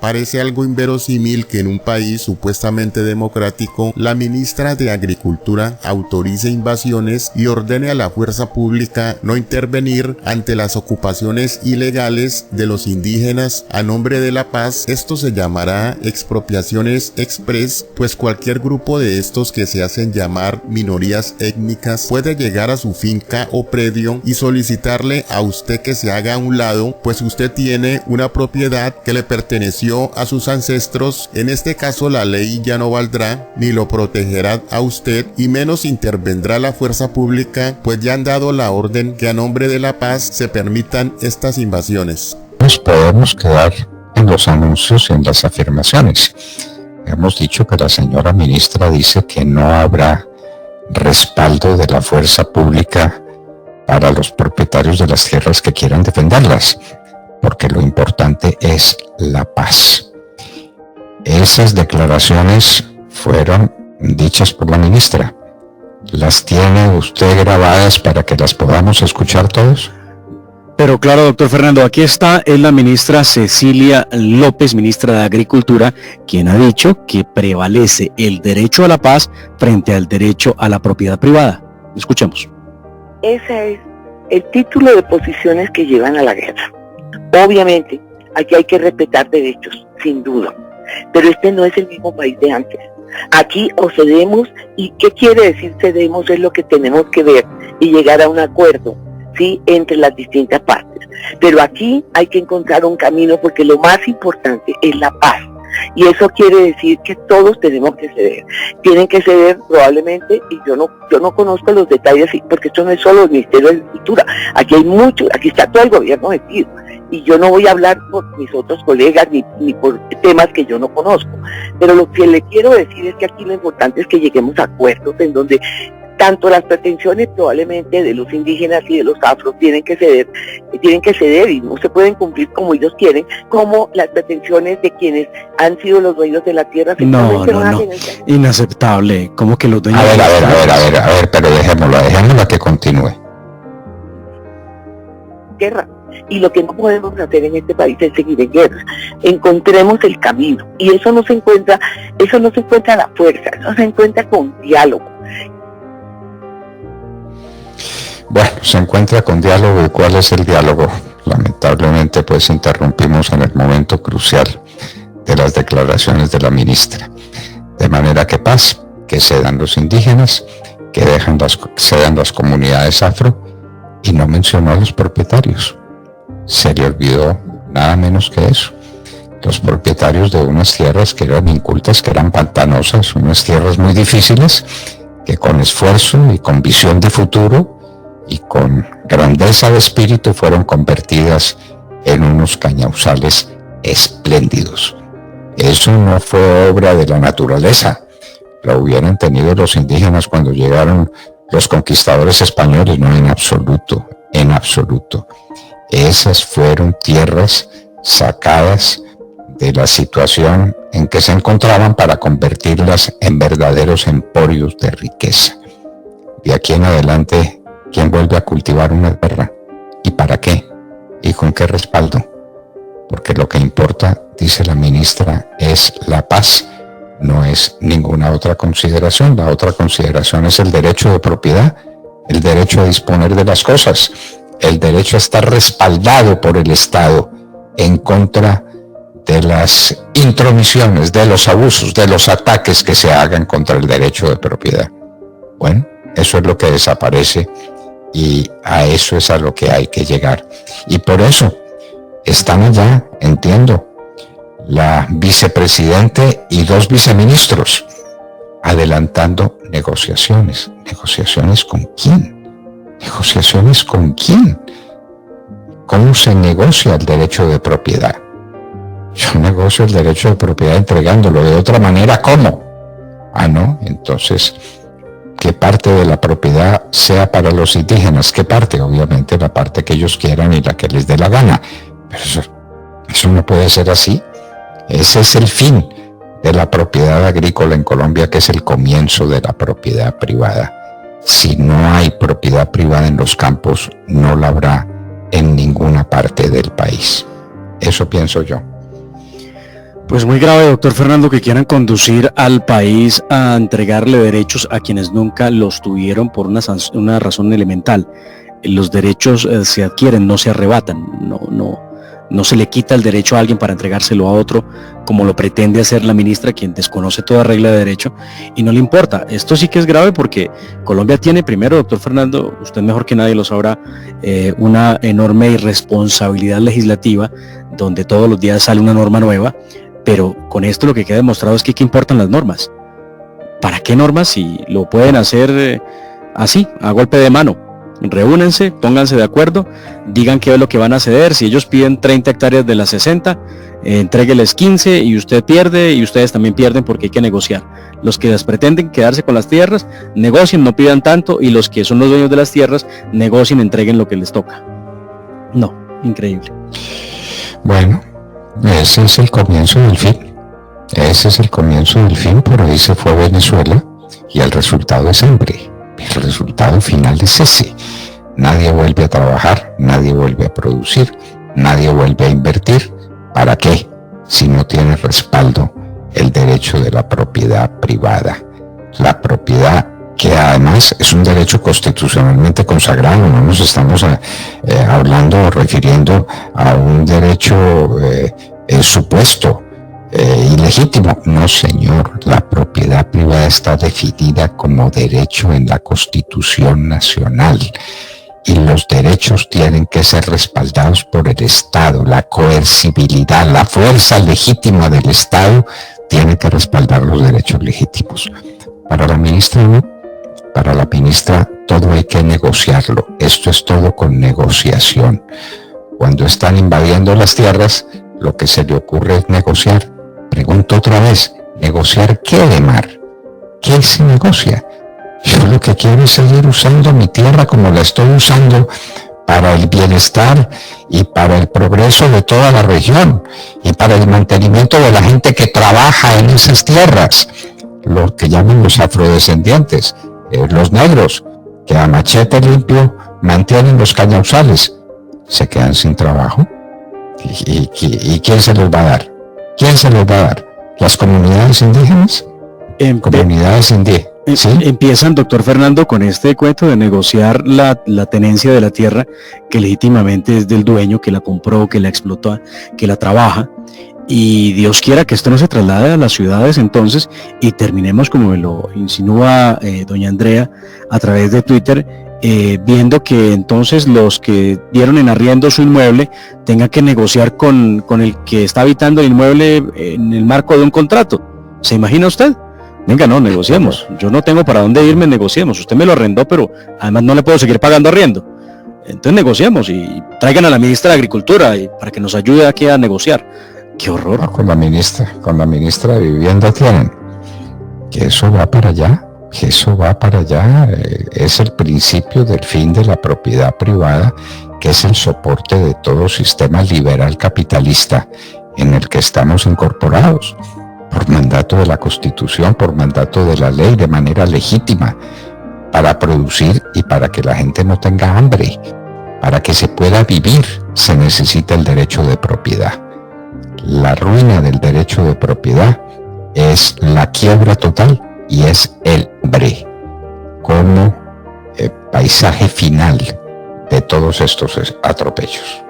Parece algo inverosímil que en un país supuestamente democrático, la ministra de Agricultura autorice invasiones y ordene a la fuerza pública no intervenir ante las ocupaciones ilegales de los indígenas a nombre de la paz. Esto se llamará expropiaciones express, pues cualquier grupo de estos que se hacen llamar minorías étnicas puede llegar a su finca o predio y solicitarle a usted que se haga a un lado, pues usted tiene una propiedad que le perteneció a sus ancestros. En este caso la ley ya no valdrá ni lo protegerá a usted y menos intervendrá la fuerza pública, pues ya han dado la orden que a nombre de la paz se permitan estas invasiones. Nos podemos quedar en los anuncios y en las afirmaciones. Hemos dicho que la señora ministra dice que no habrá respaldo de la fuerza pública para los propietarios de las tierras que quieran defenderlas, porque lo importante es la paz. Esas declaraciones fueron dichas por la ministra. ¿Las tiene usted grabadas para que las podamos escuchar todos? Pero claro, doctor Fernando, aquí está, es la ministra Cecilia López, ministra de Agricultura, quien ha dicho que prevalece el derecho a la paz frente al derecho a la propiedad privada. Escuchemos. Ese es el título de posiciones que llevan a la guerra. Obviamente, aquí hay que respetar derechos, sin duda, pero este no es el mismo país de antes. Aquí o cedemos, y ¿qué quiere decir cedemos? Es lo que tenemos que ver y llegar a un acuerdo, ¿sí?, entre las distintas partes. Pero aquí hay que encontrar un camino, porque lo más importante es la paz. Y eso quiere decir que todos tenemos que ceder. Tienen que ceder probablemente, y yo no conozco los detalles, porque esto no es solo el Ministerio de Agricultura. Aquí hay mucho, aquí está todo el gobierno metido. Y yo no voy a hablar por mis otros colegas ni por temas que yo no conozco. Pero lo que le quiero decir es que aquí lo importante es que lleguemos a acuerdos en donde tanto las pretensiones probablemente de los indígenas y de los afros tienen que ceder y no se pueden cumplir como ellos quieren, como las pretensiones de quienes han sido los dueños de la tierra. No, inaceptable. ¿Cómo que los dueños a de la tierra? A ver, pero dejémosla que continúe. Guerra. Y lo que no podemos hacer en este país es seguir en guerra. Encontremos el camino. Y eso no se encuentra a la fuerza, eso se encuentra con diálogo. Bueno, se encuentra con diálogo. ¿Y cuál es el diálogo? Lamentablemente, pues interrumpimos en el momento crucial de las declaraciones de la ministra. De manera que paz, que cedan los indígenas, que cedan las comunidades afro, y no mencionó a los propietarios. Se le olvidó nada menos que eso. Los propietarios de unas tierras que eran incultas, que eran pantanosas, unas tierras muy difíciles, que con esfuerzo y con visión de futuro y con grandeza de espíritu fueron convertidas en unos cañauzales espléndidos. Eso no fue obra de la naturaleza. Lo hubieran tenido los indígenas cuando llegaron los conquistadores españoles, no, en absoluto, en absoluto. Esas fueron tierras sacadas de la situación en que se encontraban para convertirlas en verdaderos emporios de riqueza. De aquí en adelante, ¿quién vuelve a cultivar una tierra? ¿Y para qué? ¿Y con qué respaldo? Porque lo que importa, dice la ministra, es la paz, no es ninguna otra consideración. La otra consideración es el derecho de propiedad, el derecho a disponer de las cosas, el derecho a estar respaldado por el Estado en contra de las intromisiones, de los abusos, de los ataques que se hagan contra el derecho de propiedad. Bueno, eso es lo que desaparece y a eso es a lo que hay que llegar. Y por eso están allá, entiendo, la vicepresidente y 2 viceministros adelantando negociaciones. ¿Negociaciones con quién? ¿Negociaciones con quién? ¿Cómo se negocia el derecho de propiedad? Yo negocio el derecho de propiedad entregándolo. De otra manera, ¿cómo? Ah, ¿no? Entonces, ¿qué parte de la propiedad sea para los indígenas? ¿Qué parte? Obviamente la parte que ellos quieran y la que les dé la gana. Pero eso no puede ser así. Ese es el fin de la propiedad agrícola en Colombia, que es el comienzo de la propiedad privada. Si no hay propiedad privada en los campos, no la habrá en ninguna parte del país. Eso pienso yo. Pues muy grave, doctor Fernando, que quieran conducir al país a entregarle derechos a quienes nunca los tuvieron por una razón elemental. Los derechos se adquieren, no se arrebatan, no se le quita el derecho a alguien para entregárselo a otro, como lo pretende hacer la ministra, quien desconoce toda regla de derecho y no le importa. Esto sí que es grave porque Colombia tiene, primero, doctor Fernando, usted mejor que nadie lo sabrá, una enorme irresponsabilidad legislativa, donde todos los días sale una norma nueva, pero con esto lo que queda demostrado es que ¿qué importan las normas? ¿Para qué normas si lo pueden hacer así, a golpe de mano? Reúnense, pónganse de acuerdo, digan qué es lo que van a ceder. Si ellos piden 30 hectáreas de las 60, entrégueles 15 y usted pierde y ustedes también pierden porque hay que negociar. Los que les pretenden quedarse con las tierras, negocien, no pidan tanto, y los que son los dueños de las tierras, negocien, entreguen lo que les toca. No, increíble. Bueno, ese es el comienzo del fin. Ese es el comienzo del fin. Por ahí se fue Venezuela y el resultado es hambre. El resultado final es ese. Nadie vuelve a trabajar, nadie vuelve a producir, nadie vuelve a invertir. ¿Para qué? Si no tiene respaldo el derecho de la propiedad privada. La propiedad que además es un derecho constitucionalmente consagrado. No nos estamos hablando o refiriendo a un derecho supuesto, ilegítimo. No, señor, la propiedad privada está definida como derecho en la Constitución Nacional y los derechos tienen que ser respaldados por el Estado. La coercibilidad, la fuerza legítima del Estado tiene que respaldar los derechos legítimos. Para la ministra no, para la ministra todo hay que negociarlo. Esto es todo con negociación. Cuando están invadiendo las tierras, lo que se le ocurre es negociar. Pregunto otra vez, ¿negociar qué, Edemar? ¿Qué se negocia? Yo lo que quiero es seguir usando mi tierra como la estoy usando para el bienestar y para el progreso de toda la región y para el mantenimiento de la gente que trabaja en esas tierras, lo que llaman los afrodescendientes, los negros, que a machete limpio mantienen los cañauzales. ¿Se quedan sin trabajo? ¿Y quién se los va a dar? ¿Quién se los va a dar? ¿Las comunidades indígenas? Comunidades indígenas. ¿Sí? Empiezan, doctor Fernando, con este cuento de negociar la tenencia de la tierra, que legítimamente es del dueño, que la compró, que la explotó, que la trabaja, y Dios quiera que esto no se traslade a las ciudades entonces, y terminemos, como me lo insinúa doña Andrea a través de Twitter, viendo que entonces los que dieron en arriendo su inmueble tengan que negociar con el que está habitando el inmueble en el marco de un contrato. ¿Se imagina usted? Venga, no, negociemos. Yo no tengo para dónde irme, negociemos. Usted me lo arrendó, pero además no le puedo seguir pagando arriendo. Entonces negociemos y traigan a la ministra de Agricultura para que nos ayude aquí a negociar. ¡Qué horror! No, con la ministra de Vivienda tienen. Que eso va para allá. Eso va para allá. Es el principio del fin de la propiedad privada, que es el soporte de todo sistema liberal capitalista en el que estamos incorporados. Por mandato de la Constitución, por mandato de la ley, de manera legítima, para producir y para que la gente no tenga hambre. Para que se pueda vivir, se necesita el derecho de propiedad. La ruina del derecho de propiedad es la quiebra total y es el hambre como paisaje final de todos estos atropellos.